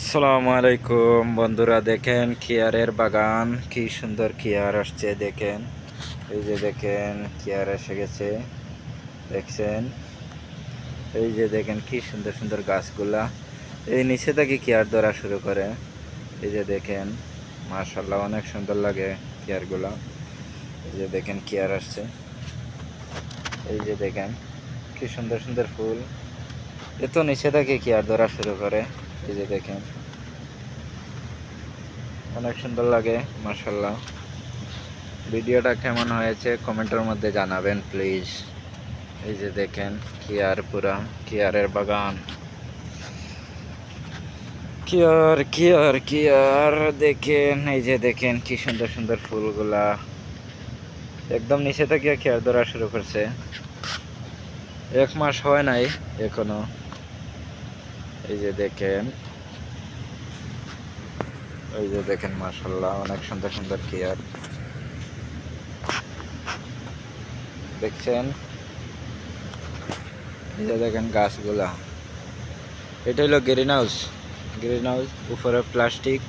আসসালামু আলাইকুম বন্ধুরা, দেখেন কিয়ারের বাগান, কি সুন্দর কিয়ার আসছে। দেখেন, এই যে দেখেন কিয়ার এসে গেছে, দেখছেন? এই যে দেখেন কি সুন্দর সুন্দর গাছগুলা, এই নিচে থেকে কিয়ার ধরা শুরু করে। এই যে দেখেন, মাশাআল্লাহ অনেক সুন্দর লাগে কিয়ারগুলা। এই যে দেখেন কিয়ার আসছে, এই যে দেখেন কি সুন্দর সুন্দর ফুল, এত নিচে থেকে কিয়ার ধরা শুরু করে। এই যে দেখেন অনেক সুন্দর লাগে, মাশাআল্লাহ। ভিডিওটা কেমন হয়েছে কমেন্টের মধ্যে জানাবেন প্লিজ। এই যে দেখেন কিয়ার, পুরা কিয়ারের বাগান, কিয়ার কিয়ার কিয়ার। দেখেন এই যে দেখেন কি সুন্দর সুন্দর ফুলগুলা, একদম নিচে থেকে কিয়ার ধরা শুরু করছে। 1 মাস হয় নাই এখনো। এই যে দেখেন, এই যে দেখেন মাশাআল্লাহ অনেক সুন্দর সুন্দর কিয়ার, দেখছেন? এই যে দেখেন গাছগুলা, এটা হলো গ্রিন হাউস। গ্রিন হাউস, উপরে প্লাস্টিক,